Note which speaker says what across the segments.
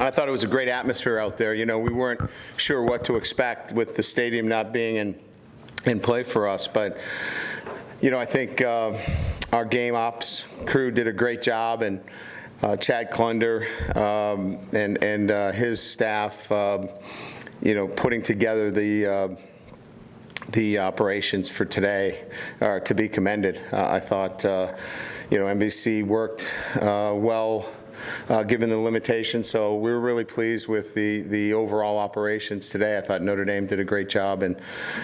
Speaker 1: I thought it was a great atmosphere out there. You know, we weren't sure what to expect with the stadium not being in play for us, but you know, I think our game ops crew did a great job, and Chad Klunder and his staff, you know, putting together the operations for today are to be commended. I thought, you know, NBC worked well. Given the limitations, so we were really pleased with the overall operations today. I thought Notre Dame did a great job in,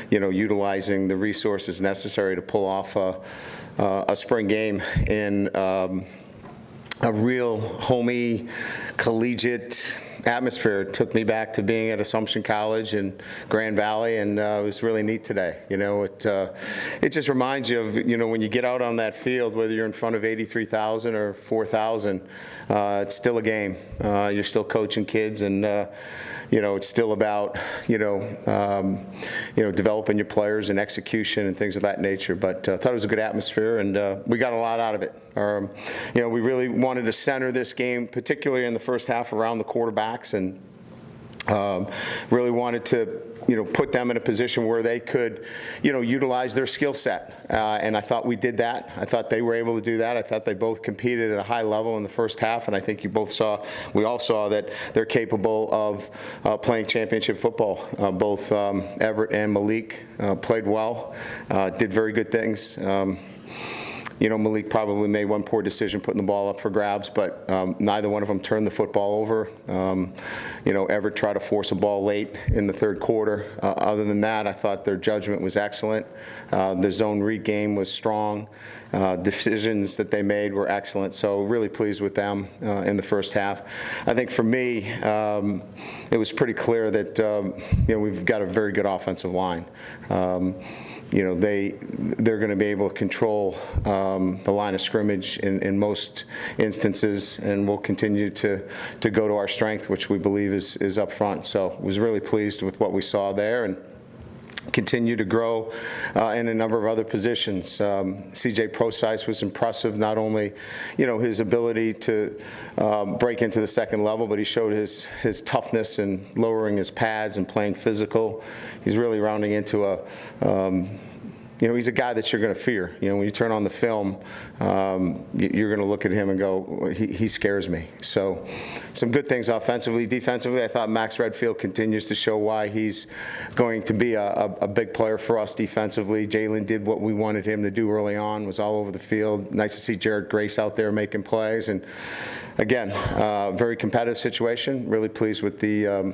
Speaker 1: you know, utilizing the resources necessary to pull off a spring game in a real homey, collegiate atmosphere. It took me back to being at Assumption College in Grand Valley, and it was really neat today. You know, it just reminds you of, you know, when you get out on that field, whether you're in front of 83,000 or 4,000, it's still a game. You're still coaching kids, and you know, it's still about, you know, developing your players and execution and things of that nature. But I thought it was a good atmosphere, and we got a lot out of it. You know, we really wanted to center this game, particularly in the first half, around the quarterbacks, and really wanted to, you know, put them in a position where they could, you know, utilize their skill set. And I thought we did that. I thought they were able to do that. I thought they both competed at a high level in the first half, and I think we all saw that they're capable of playing championship football. Both Everett and Malik played well, did very good things. You know, Malik probably made one poor decision putting the ball up for grabs, but neither one of them turned the football over. You know, Everett tried to force a ball late in the third quarter. Other than that, I thought their judgment was excellent. The zone read game was strong. Decisions that they made were excellent. So really pleased with them in the first half. I think for me, it was pretty clear that you know, we've got a very good offensive line. You know, they're going to be able to control the line of scrimmage in most instances, and we'll continue to go to our strength, which we believe is up front. So I was really pleased with what we saw there, and continue to grow in a number of other positions. CJ Prosise was impressive, not only, you know, his ability to break into the second level, but he showed his toughness and lowering his pads and playing physical. He's really rounding into you know, he's a guy that you're going to fear. You know, when you turn on the film, you're going to look at him and go, he scares me. So some good things offensively. Defensively, I thought Max Redfield continues to show why he's going to be a big player for us defensively. Jalen did what we wanted him to do early on, was all over the field. Nice to see Jared Grace out there making plays. And again, very competitive situation. Really pleased with the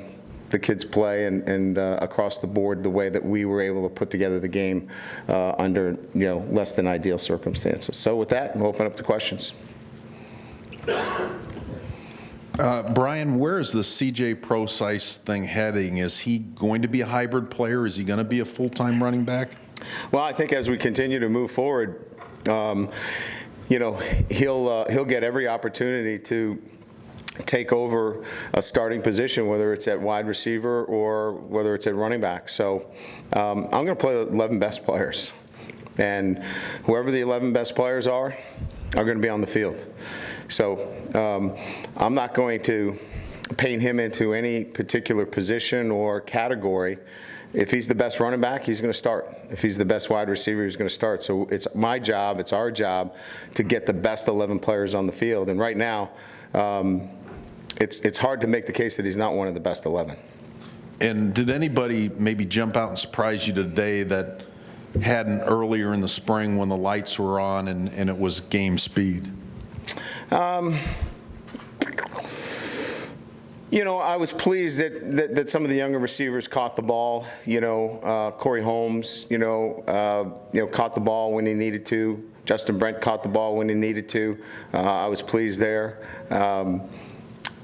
Speaker 1: kids play and across the board the way that we were able to put together the game under, you know, less than ideal circumstances. So with that, we'll open up to questions.
Speaker 2: Brian, where is the CJ Prosise thing heading? Is he going to be a hybrid player? Is he going to be a full-time running back?
Speaker 1: Well, I think as we continue to move forward, you know, he'll get every opportunity to take over a starting position, whether it's at wide receiver or whether it's at running back. So I'm going to play the 11 best players, and whoever the 11 best players are going to be on the field. So I'm not going to paint him into any particular position or category. If he's the best running back, he's going to start. If he's the best wide receiver, he's going to start. So it's my job, it's our job to get the best 11 players on the field. And right now, it's hard to make the case that he's not one of the best 11.
Speaker 2: And did anybody maybe jump out and surprise you today that hadn't earlier in the spring when the lights were on and it was game speed?
Speaker 1: You know, I was pleased that some of the younger receivers caught the ball. You know, Corey Holmes, you know, caught the ball when he needed to. Justin Brent caught the ball when he needed to. I was pleased there.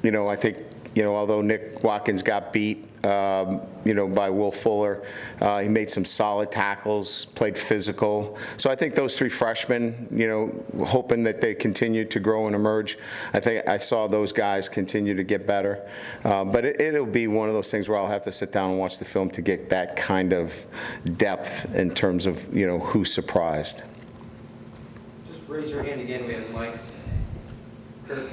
Speaker 1: You know, I think, you know, although Nick Watkins got beat, you know, by Will Fuller, he made some solid tackles, played physical. So I think those three freshmen, you know, hoping that they continue to grow and emerge, I think I saw those guys continue to get better. But it'll be one of those things where I'll have to sit down and watch the film to get that kind of depth in terms of, you know, who's surprised.
Speaker 3: Just raise your hand again. We have mics. Kurt.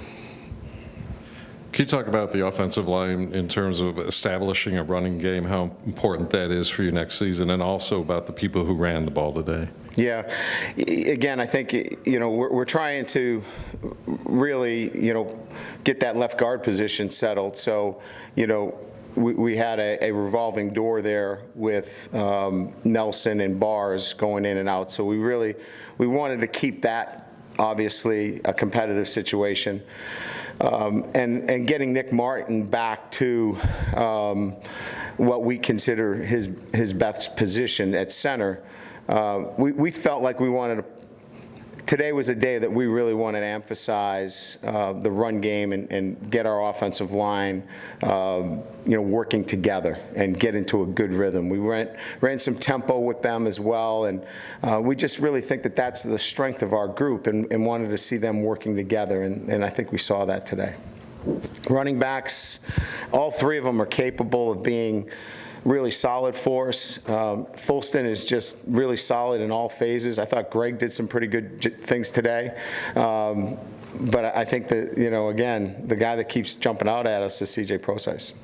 Speaker 3: Can you talk about the offensive line in terms of establishing a running game, how important that is for you next season, and also about the people who ran the ball today?
Speaker 1: Yeah. Again, I think, we're trying to really, get that left guard position settled. So, we had a revolving door there with Nelson and Bars going in and out. So we wanted to keep that, obviously, a competitive situation. And getting Nick Martin back to what we consider his best position at center, we felt like we wanted to. Today was a day that we really wanted to emphasize the run game and get our offensive line, working together and get into a good rhythm. We ran some tempo with them as well, and we just really think that that's the strength of our group, and wanted to see them working together, and I think we saw that today. Running backs, all three of them are capable of being really solid for us. Fulston is just really solid in all phases. I thought Greg did some pretty good things today. But I think that, again, the guy that keeps jumping out at us is C.J. Prosise.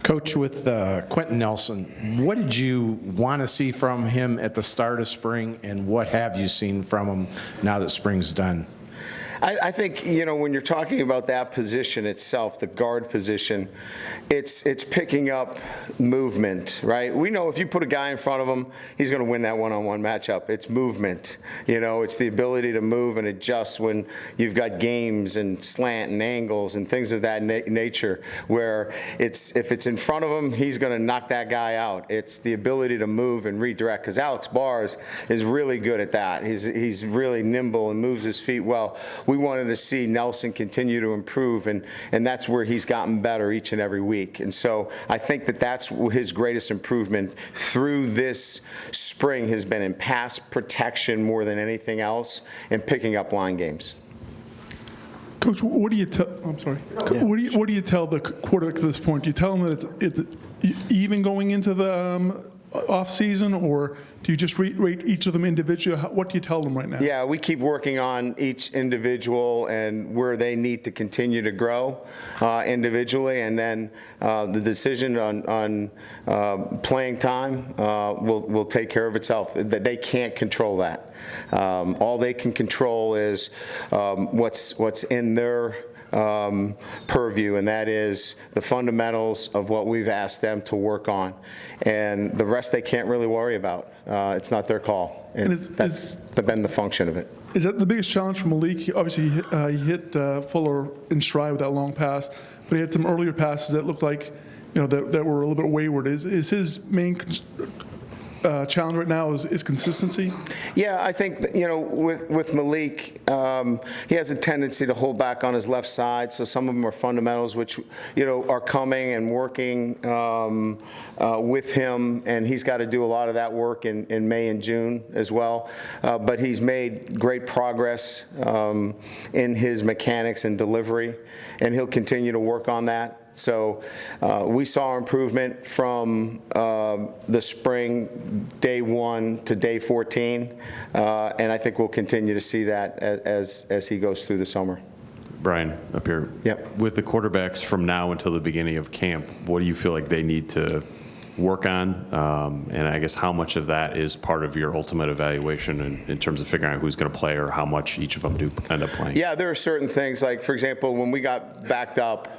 Speaker 4: Coach, with Quentin Nelson, what did you want to see from him at the start of spring, and what have you seen from him now that spring's done?
Speaker 1: I think, when you're talking about that position itself, the guard position, it's picking up movement, right? We know if you put a guy in front of him, he's going to win that one-on-one matchup. It's movement. It's the ability to move and adjust when you've got games and slant and angles and things of that nature, where if it's in front of him, he's going to knock that guy out. It's the ability to move and redirect, because Alex Bars is really good at that. He's really nimble and moves his feet well. We wanted to see Nelson continue to improve, and that's where he's gotten better each and every week. And so I think that that's his greatest improvement through this spring has been in pass protection more than anything else, and picking up line games.
Speaker 5: Coach, what do you tell? I'm sorry. What do you tell the quarterback at this point? Do you tell them that it's even going into the off season, or do you just rate each of them individually? What do you tell them right now?
Speaker 1: Yeah, we keep working on each individual and where they need to continue to grow individually, and then the decision on playing time will take care of itself. That they can't control that. All they can control is what's in their purview, and that is the fundamentals of what we've asked them to work on, and the rest they can't really worry about. It's not their call, and that's been the function of it.
Speaker 5: Is that the biggest challenge for Malik? Obviously, he hit Fuller in stride with that long pass, but he had some earlier passes that looked like that were a little bit wayward. Is his main challenge right now is consistency? Yeah,
Speaker 1: I think with Malik, he has a tendency to hold back on his left side. So some of them are fundamentals, which are coming and working with him, and he's got to do a lot of that work in May and June as well. But he's made great progress in his mechanics and delivery, and he'll continue to work on that. So we saw improvement from the spring, day 1 to day 14, and I think we'll continue to see that as he goes through the summer.
Speaker 6: Brian, up here.
Speaker 1: Yep.
Speaker 6: With the quarterbacks from now until the beginning of camp, what do you feel like they need to work on? And I guess how much of that is part of your ultimate evaluation in terms of figuring out who's going to play, or how much each of them do end up playing?
Speaker 1: Yeah, there are certain things, like, for example, when we got backed up,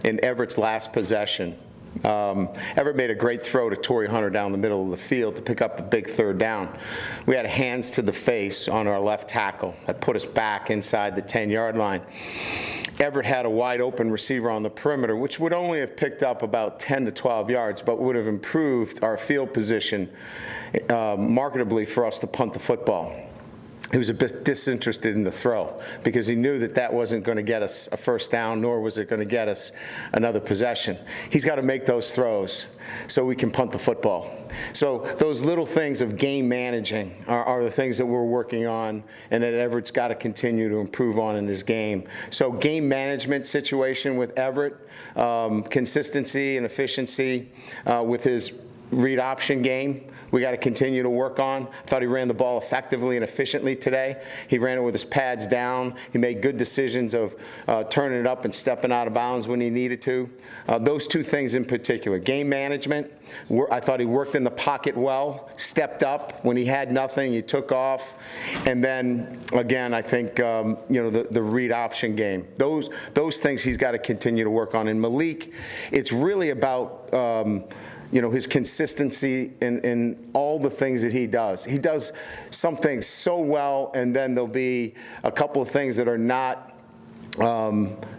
Speaker 1: in Everett's last possession. Everett made a great throw to Torrey Hunter down the middle of the field to pick up a big third down. We had hands to the face on our left tackle that put us back inside the 10-yard line. Everett had a wide open receiver on the perimeter, which would only have picked up about 10 to 12 yards, but would have improved our field position marketably for us to punt the football. He was a bit disinterested in the throw because he knew that wasn't going to get us a first down, nor was it going to get us another possession. He's got to make those throws so we can punt the football. So those little things of game managing are the things that we're working on, and that Everett's got to continue to improve on in his game. So game management situation with Everett, consistency and efficiency with his read option game we got to continue to work on. I thought he ran the ball effectively and efficiently today. He ran it with his pads down. He made good decisions of turning it up and stepping out of bounds when he needed to. Those two things in particular. Game management, I thought he worked in the pocket well, stepped up when he had nothing, he took off. And then, again, I think, the read option game. Those things he's got to continue to work on. And Malik, it's really about his consistency in all the things that he does. He does some things so well, and then there'll be a couple of things that are not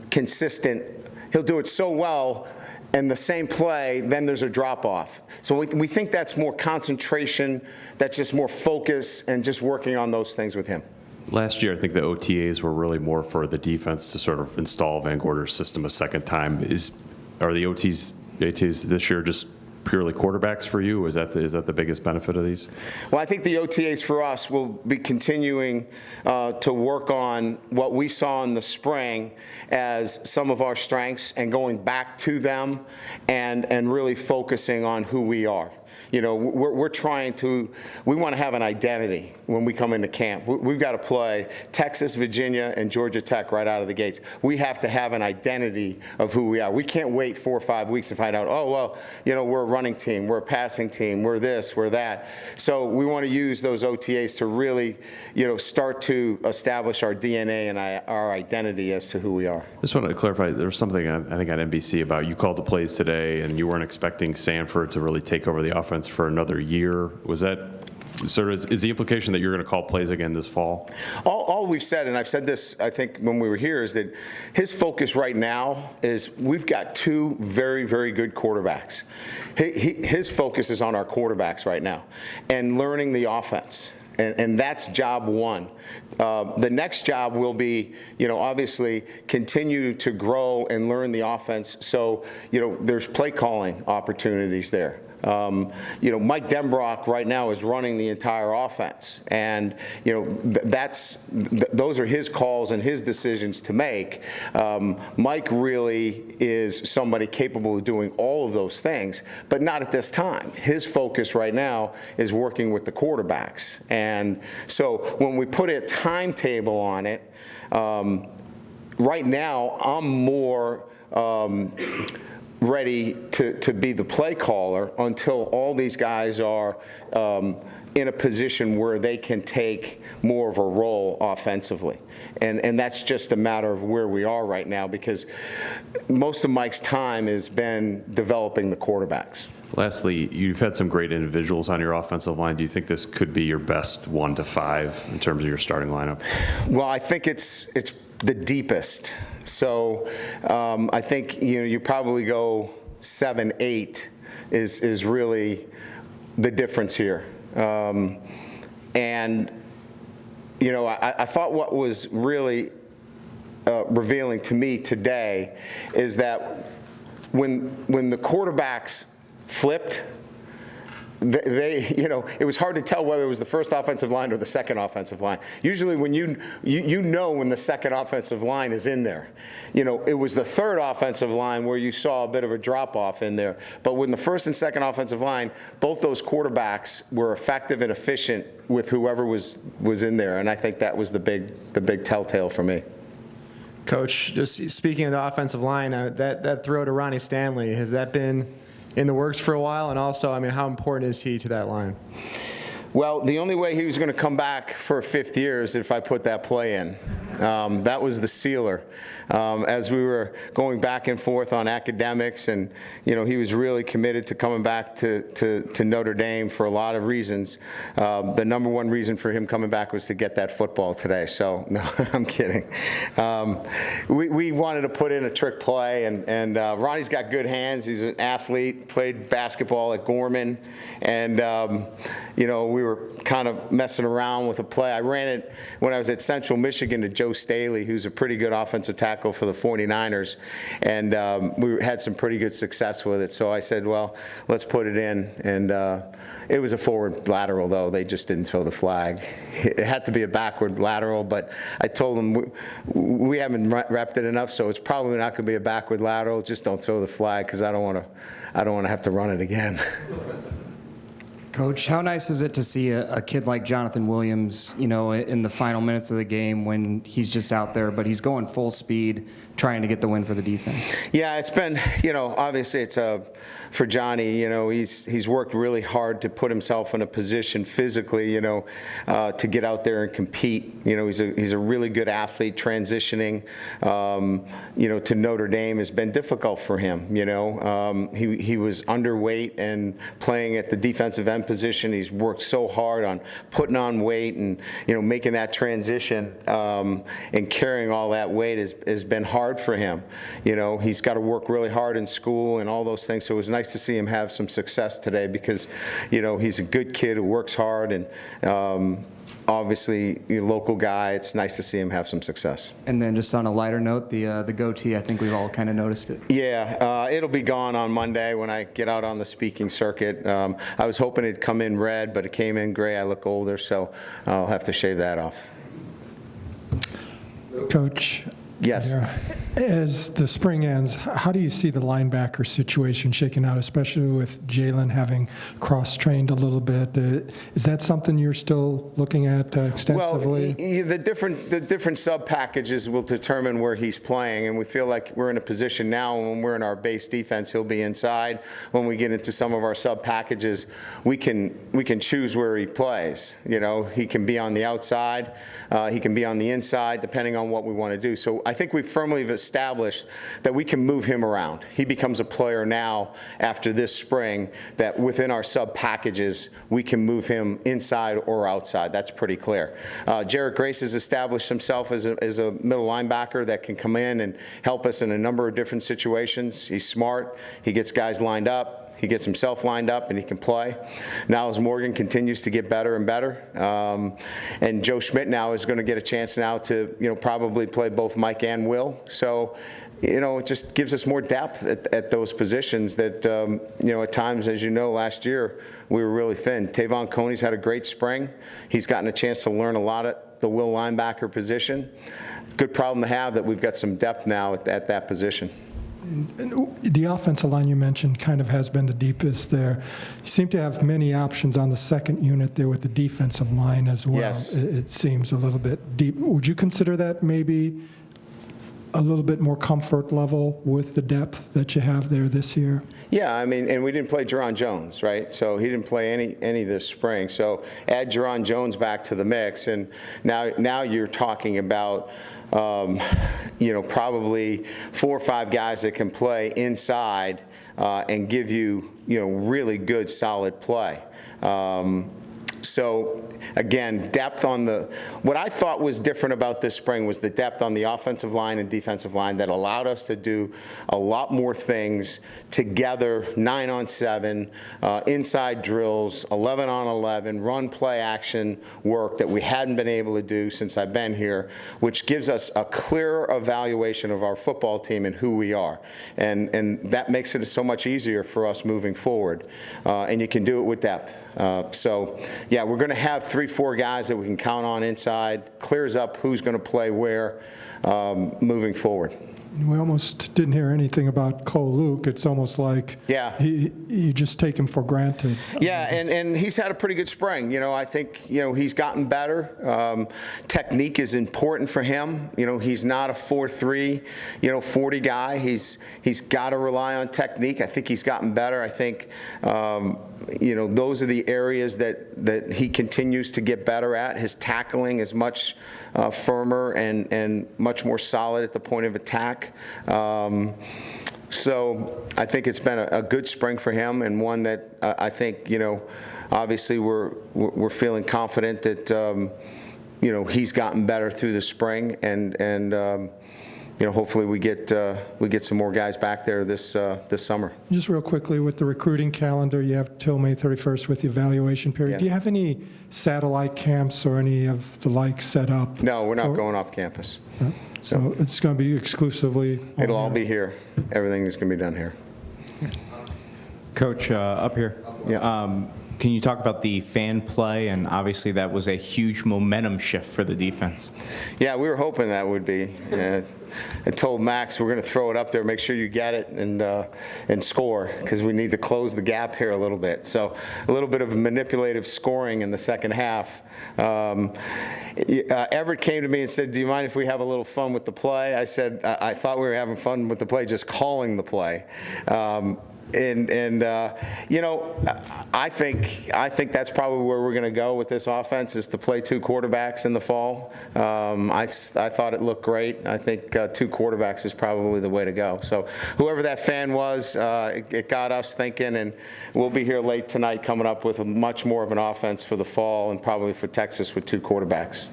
Speaker 1: consistent. He'll do it so well, and the same play, then there's a drop-off. So we think that's more concentration, that's just more focus, and just working on those things with him.
Speaker 6: Last year, I think the OTAs were really more for the defense to sort of install Van Gorder's system a second time. Are the OTAs this year just purely quarterbacks for you? Is that the biggest benefit of these?
Speaker 1: Well, I think the OTAs for us will be continuing to work on what we saw in the spring as some of our strengths and going back to them and really focusing on who we are. We're trying to, we want to have an identity when we come into camp. We've got to play Texas, Virginia, and Georgia Tech right out of the gates. We have to have an identity of who we are. We can't wait 4 or 5 weeks to find out, we're a running team, we're a passing team, we're this, we're that. So we want to use those OTAs to really, start to establish our DNA and our identity as to who we are.
Speaker 6: Just wanted to clarify, there was something I think on NBC about you called the plays today and you weren't expecting Sanford to really take over the offense for another year. Was that sort of, is the implication that you're going to call plays again this fall?
Speaker 1: All we've said, and I've said this, I think, when we were here, is that his focus right now is we've got 2 very, very good quarterbacks. His focus is on our quarterbacks right now and learning the offense. And that's job 1. The next job will be, obviously continue to grow and learn the offense. So, there's play calling opportunities there. Mike Denbrock right now is running the entire offense, and those are his calls and his decisions to make. Mike really is somebody capable of doing all of those things, but not at this time. His focus right now is working with the quarterbacks, and so when we put a timetable on it, right now I'm more ready to be the play caller until all these guys are in a position where they can take more of a role offensively. And that's just a matter of where we are right now, because most of Mike's time has been developing the quarterbacks.
Speaker 6: Lastly, you've had some great individuals on your offensive line. Do you think this could be your best 1 to 5 in terms of your starting lineup?
Speaker 1: Well, I think it's the deepest. So I think you probably go 7, 8 is really the difference here. And I thought what was really revealing to me today is that when the quarterbacks flipped, it was hard to tell whether it was the first offensive line or the second offensive line. Usually when when the second offensive line is in there. It was the third offensive line where you saw a bit of a drop-off in there. But when the first and second offensive line, both those quarterbacks were effective and efficient with whoever was in there. And I think that was the big telltale for me.
Speaker 7: Coach, just speaking of the offensive line, that throw to Ronnie Stanley, has that been in the works for a while? And also, how important is he to that line?
Speaker 1: Well, the only way he was going to come back for a 5th year is if I put that play in. That was the sealer. As we were going back and forth on academics, and he was really committed to coming back to Notre Dame for a lot of reasons. The number 1 reason for him coming back was to get that football today. So no, I'm kidding. We wanted to put in a trick play, and Ronnie's got good hands. He's an athlete. Played basketball at Gorman, and we were kind of messing around with a play. I ran it when I was at Central Michigan to Joe Staley, who's a pretty good offensive tackle for the 49ers, and we had some pretty good success with it. So I said, well, let's put it in, and it was a forward lateral, though. They just didn't throw the flag. It had to be a backward lateral, but I told them we haven't repped it enough, so it's probably not going to be a backward lateral. Just don't throw the flag, because I don't want I don't want to have to run it again.
Speaker 8: Coach, how nice is it to see a kid like Jonathan Williams, you know, in the final minutes of the game when he's just out there, but he's going full speed, trying to get the win for the defense?
Speaker 1: Yeah, it's been, obviously it's for Johnny, he's worked really hard to put himself in a position physically, to get out there and compete. He's a really good athlete. Transitioning, to Notre Dame has been difficult for him. He was underweight and playing at the defensive end position. He's worked so hard on putting on weight and, making that transition and carrying all that weight has been hard for him. He's got to work really hard in school and all those things. So it was nice to see him have some success today because, he's a good kid who works hard and obviously a local guy. It's nice to see him have some success.
Speaker 8: And then just on a lighter note, the goatee, I think we've all kind of noticed it.
Speaker 1: Yeah, it'll be gone on Monday when I get out on the speaking circuit. I was hoping it'd come in red, but it came in gray. I look older, so I'll have to shave that off.
Speaker 9: Coach,
Speaker 1: Yes.
Speaker 9: as the spring ends, how do you see the linebacker situation shaking out, especially with Jalen having cross-trained a little bit? Is that something you're still looking at extensively?
Speaker 1: Well, the different sub packages will determine where he's playing, and we feel like we're in a position now when we're in our base defense, he'll be inside. When we get into some of our sub packages, we can choose where he plays. He can be on the outside, he can be on the inside, depending on what we want to do. So I think we firmly have established that we can move him around. He becomes a player now after this spring that within our sub packages we can move him inside or outside. That's pretty clear. Jarrett Grace has established himself as a middle linebacker that can come in and help us in a number of different situations. He's smart. He gets guys lined up. He gets himself lined up and he can play. Niles Morgan continues to get better and better. And Joe Schmidt now is going to get a chance now to, probably play both Mike and Will. So, it just gives us more depth at those positions that, at times, as you know, last year we were really thin. Tavon Coney's had a great spring. He's gotten a chance to learn a lot at the Will linebacker position. Good problem to have that we've got some depth now at that position.
Speaker 9: The offensive line you mentioned kind of has been the deepest there. You seem to have many options on the second unit there with the defensive line as well.
Speaker 1: Yes.
Speaker 9: It seems a little bit deep. Would you consider that maybe a little bit more comfort level with the depth that you have there this year?
Speaker 1: Yeah, and we didn't play Jerron Jones, right? So he didn't play any this spring. So add Jerron Jones back to the mix, and now you're talking about probably 4 or 5 guys that can play inside and give you, really good, solid play. So again, depth on what I thought was different about this spring was the depth on the offensive line and defensive line that allowed us to do a lot more things together, 9-on-7, inside drills, 11-on-11, run play action work that we hadn't been able to do since I've been here, which gives us a clearer evaluation of our football team and who we are. And that makes it so much easier for us moving forward. And you can do it with depth. So, yeah, we're going to have 3-4 guys that we can count on inside, clears up who's going to play where moving forward.
Speaker 9: We almost didn't hear anything about Cole Luke. It's almost like you just take him for granted.
Speaker 1: Yeah, and he's had a pretty good spring. I think, he's gotten better. Technique is important for him. He's not a 4.3, 40 guy. He's got to rely on technique. I think he's gotten better. I think, those are the areas that he continues to get better at. His tackling is much firmer and much more solid at the point of attack. So I think it's been a good spring for him, and one that I think, obviously we're feeling confident that, he's gotten better through the spring, and hopefully we get some more guys back there this summer.
Speaker 9: Just real quickly, with the recruiting calendar, you have till May 31st with the evaluation period.
Speaker 1: Yeah.
Speaker 9: Do you have any satellite camps or any of the like set up?
Speaker 1: No, we're not going off campus.
Speaker 9: So it's going to be exclusively?
Speaker 1: It'll all be here. Everything is going to be done here.
Speaker 10: Coach, up here.
Speaker 1: Yeah.
Speaker 10: Can you talk about the fan play? And obviously that was a huge momentum shift for the defense.
Speaker 1: Yeah, we were hoping that would be. I told Max we're going to throw it up there, make sure you get it and score, because we need to close the gap here a little bit. So a little bit of manipulative scoring in the second half. Everett came to me and said, do you mind if we have a little fun with the play? I said, I thought we were having fun with the play, just calling the play. You know, I think that's probably where we're going to go with this offense, is to play 2 quarterbacks in the fall. I thought it looked great. I think 2 quarterbacks is probably the way to go. So whoever that fan was, it got us thinking, and we'll be here late tonight coming up with much more of an offense for the fall, and probably for Texas with 2 quarterbacks.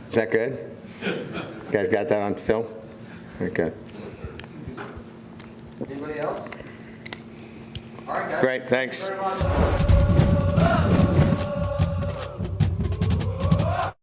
Speaker 1: Is that good? You guys got that on film? Okay.
Speaker 11: Anybody else? All right, guys.
Speaker 1: Great, thanks.
Speaker 11: Thank you very much.